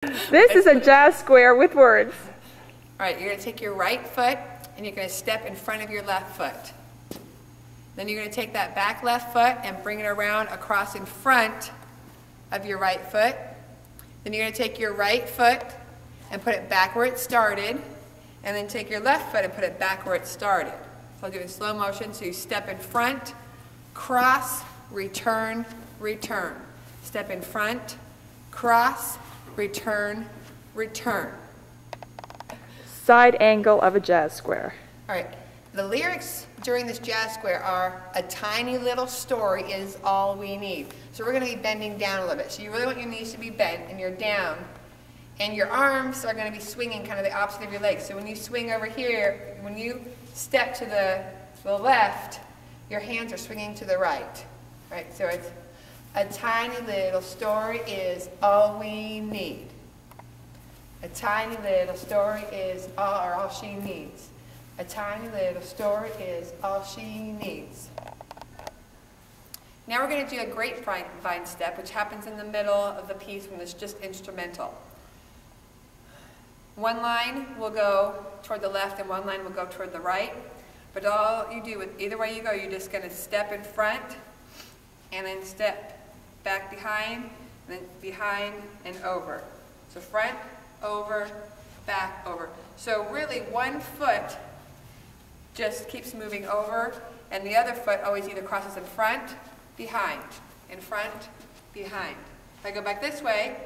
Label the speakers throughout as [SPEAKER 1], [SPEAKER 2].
[SPEAKER 1] This is a jazz square with words.
[SPEAKER 2] All right, you're going to take your right foot and you're going to step in front of your left foot. Then you're going to take that back left foot and bring it around across in front of your right foot. Then you're going to take your right foot and put it back where it started, and then take your left foot and put it back where it started. So I'll do it in slow motion. So you step in front, cross, return, return. Step in front, cross, return, return.
[SPEAKER 1] Side angle of a jazz square.
[SPEAKER 2] All right, the lyrics during this jazz square are, a tiny little story is all we need. So we're going to be bending down a little bit. So you really want your knees to be bent and you're down. And your arms are going to be swinging kind of the opposite of your legs. So when you swing over here, when you step to the left, your hands are swinging to the right. Right? So it's, a tiny little story is all we need. A tiny little story is all she needs. A tiny little story is all she needs. Now we're going to do a grapevine step, which happens in the middle of the piece when it's just instrumental. One line will go toward the left and one line will go toward the right. But all you do, with either way you go, you're just going to step in front and then step back behind, and then behind and over. So front, over, back, over. So really one foot just keeps moving over, and the other foot always either crosses in front, behind, in front, behind. If I go back this way,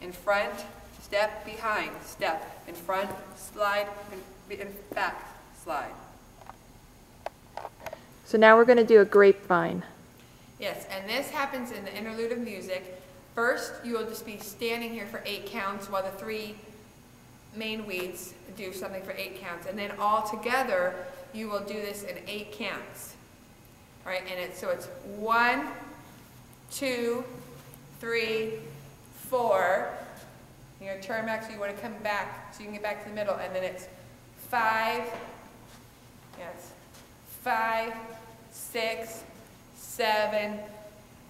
[SPEAKER 2] in front, step, behind, step, in front, slide, in back, slide.
[SPEAKER 1] So now we're going to do a grapevine.
[SPEAKER 2] Yes, and this happens in the interlude of music. First, you will just be standing here for 8 counts while the 3 main weeds do something for 8 counts. And then all together, you will do this in 8 counts. All right, and so it's 1, 2, 3, 4. You're going to turn back, so you want to come back so you can get back to the middle. And then it's 5, yes, 5, 6, 7,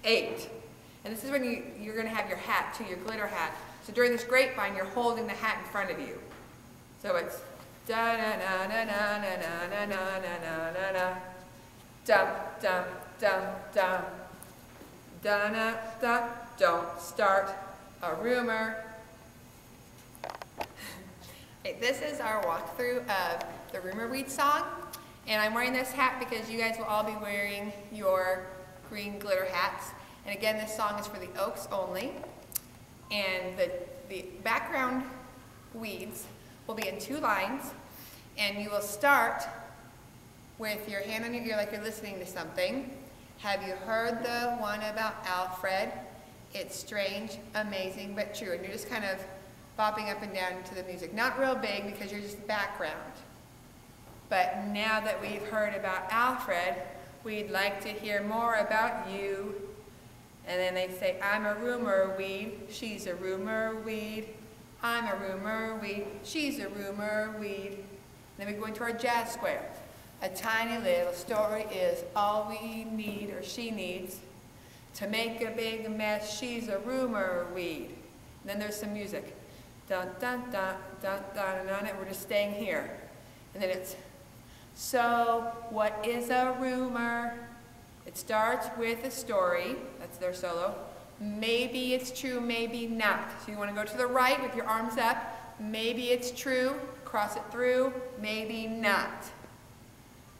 [SPEAKER 2] 8. And this is when you're going to have your hat too, your glitter hat. So during this grapevine, you're holding the hat in front of you. So it's da na na na na na na na na na na, dum dum dum dum, da na da. Don't start a rumor. Okay, this is our walkthrough of the Rumor Weed song. And I'm wearing this hat because you guys will all be wearing your green glitter hats. And again, this song is for the Oaks only. And the background weeds will be in 2 lines. And you will start with your hand on your ear like you're listening to something. Have you heard the one about Alfred? It's strange, amazing, but true. And you're just kind of bopping up and down to the music. Not real big because you're just background. But now that we've heard about Alfred, we'd like to hear more about you. And then they say, I'm a rumor weed, she's a rumor weed. I'm a rumor weed, she's a rumor weed. Then we go into our jazz square. A tiny little story is all we need, or she needs. To make a big mess, she's a rumor weed. And then there's some music. Dun dun dun dun dun dun, and we're just staying here. And then it's, so what is a rumor? It starts with a story. That's their solo. Maybe it's true, maybe not. So you want to go to the right with your arms up. Maybe it's true. Cross it through. Maybe not.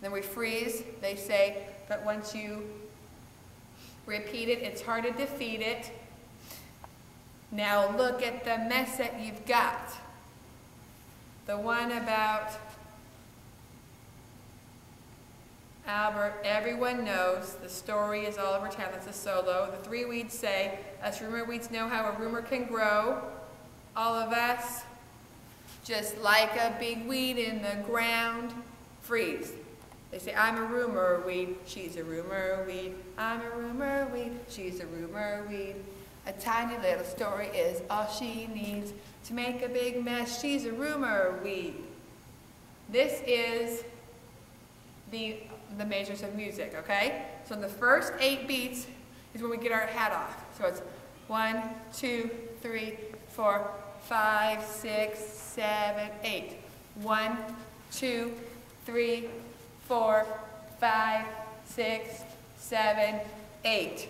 [SPEAKER 2] Then we freeze. They say, but once you repeat it, it's hard to defeat it. Now look at the mess that you've got. The one about Albert, everyone knows, the story is all over town. That's a solo. The 3 weeds say, us rumor weeds know how a rumor can grow. All of us, just like a big weed in the ground, freeze. They say, I'm a rumor weed, she's a rumor weed. I'm a rumor weed, she's a rumor weed. A tiny little story is all she needs. To make a big mess, she's a rumor weed. This is the measures of music, okay? So in the first 8 beats is when we get our hat off. So it's 1, 2, 3, 4, 5, 6, 7, 8. 1, 2, 3, 4, 5, 6, 7, 8.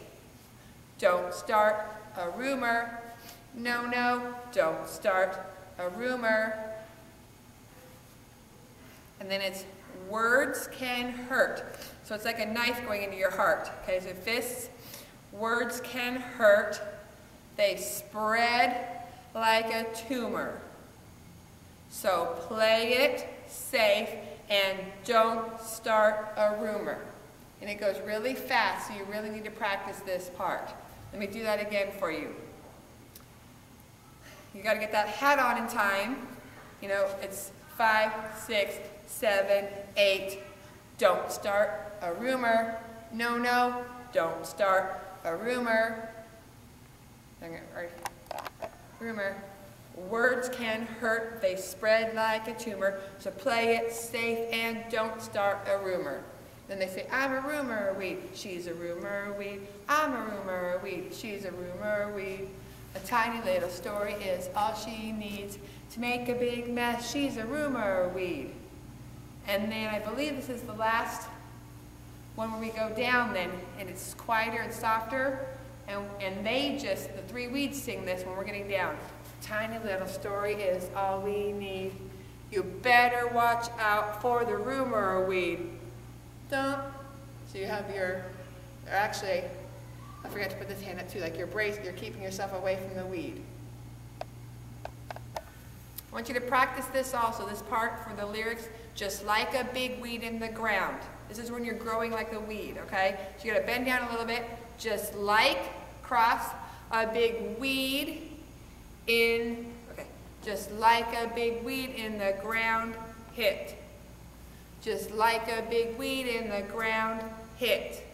[SPEAKER 2] Don't start a rumor. No, no, don't start a rumor. And then it's words can hurt. So it's like a knife going into your heart. Okay, so fists, words can hurt. They spread like a tumor. So play it safe and don't start a rumor. And it goes really fast, so you really need to practice this part. Let me do that again for you. You got to get that hat on in time. You know, it's 5, 6, 7, 8. Don't start a rumor. No, no, don't start a rumor. Rumor. Words can hurt, they spread like a tumor, so play it safe and don't start a rumor. Then they say, I'm a rumor weed, she's a rumor weed, I'm a rumor weed, she's a rumor weed. A tiny little story is all she needs to make a big mess, she's a rumor weed. And then I believe this is the last one where we go down then, and it's quieter and softer, and they just, the three weeds sing this when we're getting down. Tiny little story is all we need. You better watch out for the rumor weed. Dun. So you have your, or actually, I forgot to put this hand up too, like your brace, you're keeping yourself away from the weed. I want you to practice this also, this part for the lyrics, just like a big weed in the ground. This is when you're growing like a weed, okay? So you gotta bend down a little bit, just like, cross, a big weed in, okay, just like a big weed in the ground, hit. Just like a big weed in the ground, hit.